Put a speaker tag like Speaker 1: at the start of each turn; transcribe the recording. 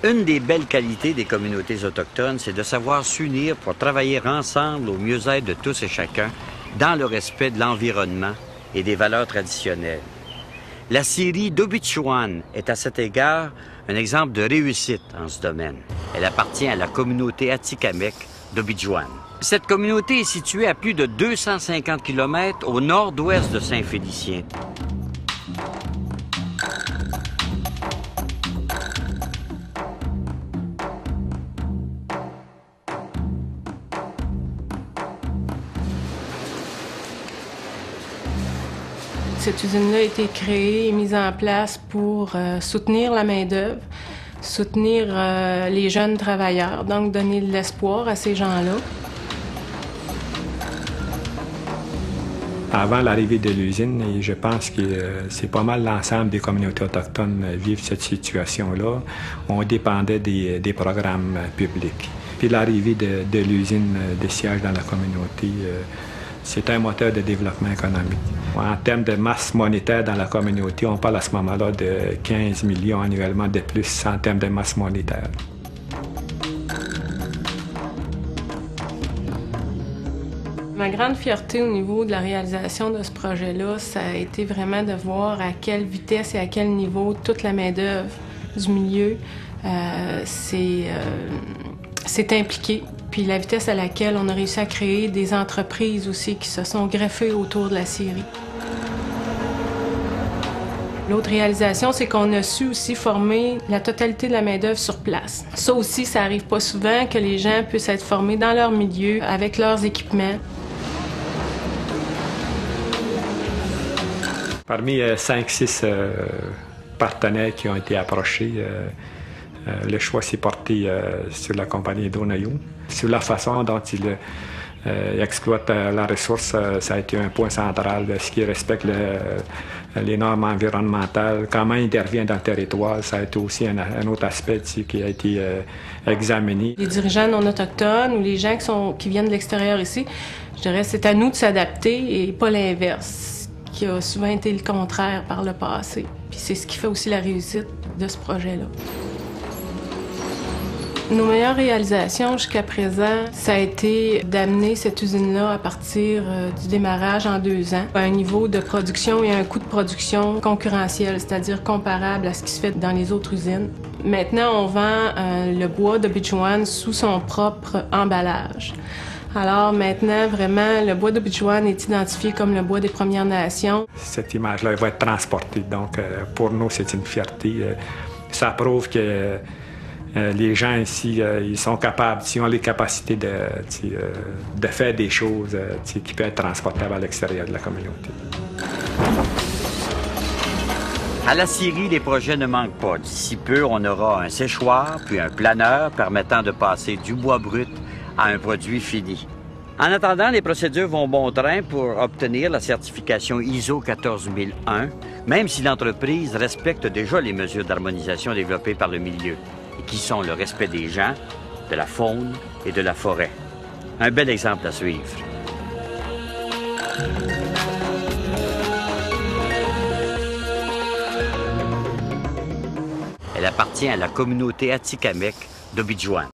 Speaker 1: Une des belles qualités des communautés autochtones, c'est de savoir s'unir pour travailler ensemble au mieux-être de tous et chacun, dans le respect de l'environnement et des valeurs traditionnelles. La scierie d'Obidjouan est à cet égard un exemple de réussite en ce domaine. Elle appartient à la communauté Atikamekw d'Obidjouan. Cette communauté est située à plus de 250 km au nord-ouest de Saint-Félicien.
Speaker 2: Cette usine-là a été créée et mise en place pour soutenir la main-d'œuvre, soutenir les jeunes travailleurs, donc donner de l'espoir à ces gens-là.
Speaker 3: Avant l'arrivée de l'usine, et je pense que c'est pas mal l'ensemble des communautés autochtones vivent cette situation-là. On dépendait des programmes publics. Puis l'arrivée de l'usine de siège dans la communauté, c'est un moteur de développement économique. En termes de masse monétaire dans la communauté, on parle à ce moment-là de 15 millions annuellement de plus en termes de masse monétaire.
Speaker 2: Ma grande fierté au niveau de la réalisation de ce projet-là, ça a été vraiment de voir à quelle vitesse et à quel niveau toute la main-d'œuvre du milieu s'est impliquée. Puis la vitesse à laquelle on a réussi à créer des entreprises aussi qui se sont greffées autour de la scierie. L'autre réalisation, c'est qu'on a su aussi former la totalité de la main-d'œuvre sur place. Ça aussi, ça arrive pas souvent que les gens puissent être formés dans leur milieu, avec leurs équipements.
Speaker 3: Parmi 5-6 partenaires qui ont été approchés, le choix s'est porté sur la compagnie Donayou. Sur la façon dont il exploite la ressource, ça a été un point central, ce qui respecte les normes environnementales, comment il intervient dans le territoire, ça a été aussi un autre aspect qui a été examiné.
Speaker 2: Les dirigeants non autochtones ou les gens qui viennent de l'extérieur ici, je dirais c'est à nous de s'adapter et pas l'inverse, qui a souvent été le contraire par le passé. Puis c'est ce qui fait aussi la réussite de ce projet-là. Nos meilleures réalisations jusqu'à présent, ça a été d'amener cette usine-là à partir du démarrage en 2 ans à un niveau de production et un coût de production concurrentiel, c'est-à-dire comparable à ce qui se fait dans les autres usines. Maintenant, on vend le bois d'Obidjouan sous son propre emballage. Alors maintenant, vraiment, le bois d'Obidjouan est identifié comme le bois des Premières Nations.
Speaker 3: Cette image-là va être transportée, donc pour nous, c'est une fierté. Ça prouve que les gens ici, ils sont capables, ils ont les capacités de faire des choses qui peuvent être transportables à l'extérieur de la communauté.
Speaker 1: À la scierie, les projets ne manquent pas. D'ici peu, on aura un séchoir, puis un planeur permettant de passer du bois brut à un produit fini. En attendant, les procédures vont bon train pour obtenir la certification ISO 14001, même si l'entreprise respecte déjà les mesures d'harmonisation développées par le milieu, et qui sont le respect des gens, de la faune et de la forêt. Un bel exemple à suivre. Elle appartient à la communauté Atikamekw d'Obidjouan.